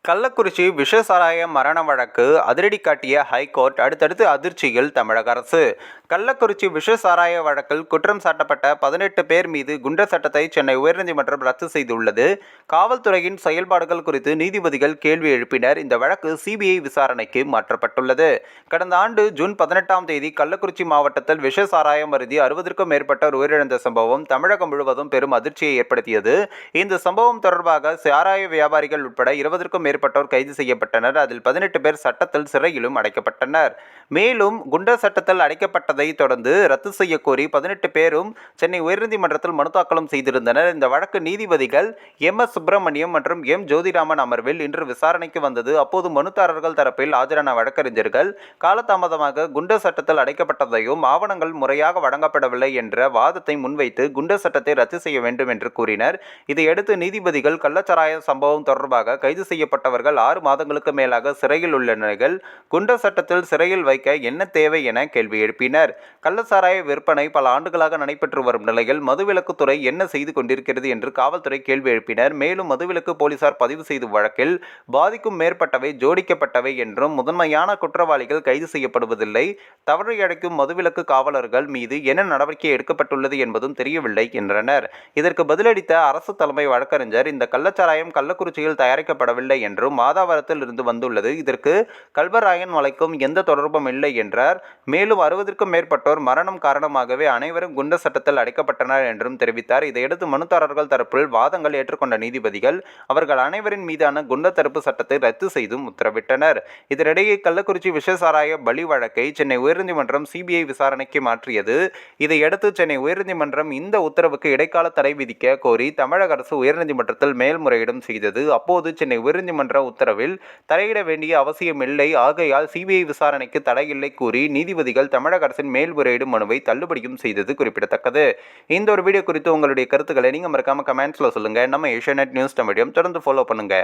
கள்ளக்குறிச்சி விஷசாராய மரண வழக்கு அதிரடி காட்டிய ஹைகோர்ட், அடுத்தடுத்து அதிர்ச்சியில் தமிழக அரசு. கள்ளக்குறிச்சி விஷசாராய வழக்கில் குற்றம் சாட்டப்பட்ட 18 பேர் மீது குண்டர் சட்டத்தை சென்னை உயர்நீதிமன்றம் ரத்து செய்துள்ளது. காவல்துறையின் செயல்பாடுகள் குறித்து நீதிபதிகள் கேள்வி எழுப்பினர். இந்த வழக்கு சிபிஐ விசாரணைக்கு மாற்றப்பட்டுள்ளது. கடந்த ஆண்டு ஜூன் 18ஆம் தேதி கள்ளக்குறிச்சி மாவட்டத்தில் விஷசாராயம் அருந்தி 60க்கும் மேற்பட்டோர் உயிரிழந்த சம்பவம் தமிழகம் முழுவதும் பெரும் அதிர்ச்சியை ஏற்படுத்தியது. இந்த சம்பவம் தொடர்பாக சாராய வியாபாரிகள் உட்பட 20க்கும் மேற்பட்டோர் கைது செய்யப்பட்டனர். அதில் 18 பேர் சட்டத்தில் சிறையிலும் அடைக்கப்பட்டனர். மேலும் குண்டர் சட்டத்தில் அடைக்கப்பட்டதை தொடர்ந்து ரத்து செய்யக்கோரி 18 பேரும் சென்னை உயர்நீதிமன்றத்தில் மனு தாக்கலும் செய்திருந்தனர். இந்த வழக்கு நீதிபதிகள் எம்.எஸ். சுப்பிரமணியம் மற்றும் எம். ஜோதிராமன் அமர்வில் இன்று விசாரணைக்கு வந்தது. அப்போது மனுதாரர்கள் தரப்பில் ஆஜரான வழக்கறிஞர்கள் காலதாமதமாக குண்டர் சட்டத்தில் அடைக்கப்பட்டதையும் ஆவணங்கள் முறையாக வழங்கப்படவில்லை என்ற வாதத்தை முன்வைத்து குண்டர் சட்டத்தை ரத்து செய்ய வேண்டும் என்று கூறினர். இதையடுத்து நீதிபதிகள் கள்ளச்சாராய சம்பவம் தொடர்பாக கைது செய்யப்பட்டவர்கள் 6 மாதங்களுக்கு மேலாக சிறையில் உள்ள நிலையில் குண்டர் சட்டத்தில் சிறையில் வைக்க என்ன தேவை என கேள்வி எழுப்பினர். கள்ளச்சாராய விற்பனை பல ஆண்டுகளாக நடைபெற்று வரும் நிலையில் மதுவிலக்குத்துறை என்ன செய்து கொண்டிருக்கிறது என்று காவல்துறை கேள்வி எழுப்பினர். மேலும் மதுவிலக்கு போலீசார் பதிவு செய்த வழக்கில் பாதிக்கும் மேற்பட்டவை ஜோடிக்கப்பட்டவை என்றும் முதன்மையான குற்றவாளிகள் கைது செய்யப்படுவதில்லை, தவறு இழைக்கும் மதுவிலக்கு காவலர்கள் மீது என்ன நடவடிக்கை எடுக்கப்பட்டுள்ளது என்பதும் தெரியவில்லை என்றனர். இதற்கு பதிலளித்த அரசு தலைமை வழக்கறிஞர், இந்த கள்ளச்சாராயம் கள்ளக்குறிச்சியில் தயாரிக்கப்படவில்லை என்றும் மாதாவரத்தில் இருந்து வந்துள்ளது, இதற்கு கல்வராயன் மலைக்கும் எந்த தொடர்பும் இல்லை என்றார். மேலும் 60க்கும் மேற்பட்டோர் மரணம் காரணமாகவே அனைவரும் குண்டர் சட்டத்தில் அடைக்கப்பட்டனர் என்றும் தெரிவித்தார். இதையடுத்து மனுதாரர்கள் தரப்பில் வாதங்கள் ஏற்றுக்கொண்ட நீதிபதிகள் அவர்கள் அனைவரின் மீதான குண்டர் தடுப்பு சட்டத்தை ரத்து செய்தும் உத்தரவிட்டனர். இதனிடையே கள்ளக்குறிச்சி விஷசாராய பலி வழக்கை சென்னை உயர்நீதிமன்றம் சிபிஐ விசாரணைக்கு மாற்றியது. இதையடுத்து சென்னை உயர்நீதிமன்றம் இந்த உத்தரவுக்கு இடைக்கால தடை விதிக்க கோரி தமிழக அரசு உயர்நீதிமன்றத்தில் மேல்முறையீடும் செய்தது. அப்போது சென்னை உயர்நீதிமன்ற உத்தரவில் தலையிட வேண்டிய அவசியமில்லை, ஆகையால் சிபிஐ விசாரணைக்கு தடையில்லை கூறி நீதிபதிகள் தமிழக அரசின் மேல்முறையீடு மனுவை தள்ளுபடியும் செய்தது குறிப்பிடத்தக்கது. இந்த ஒரு வீடியோ குறித்து உங்களுடைய கருத்துக்களை நீங்க மறக்காம கமெண்ட்ஸ்ல சொல்லுங்க. நம்ம ஏஷியாநெட் நியூஸ் தமிழையும் தொடர்ந்து ஃபாலோ பண்ணுங்க.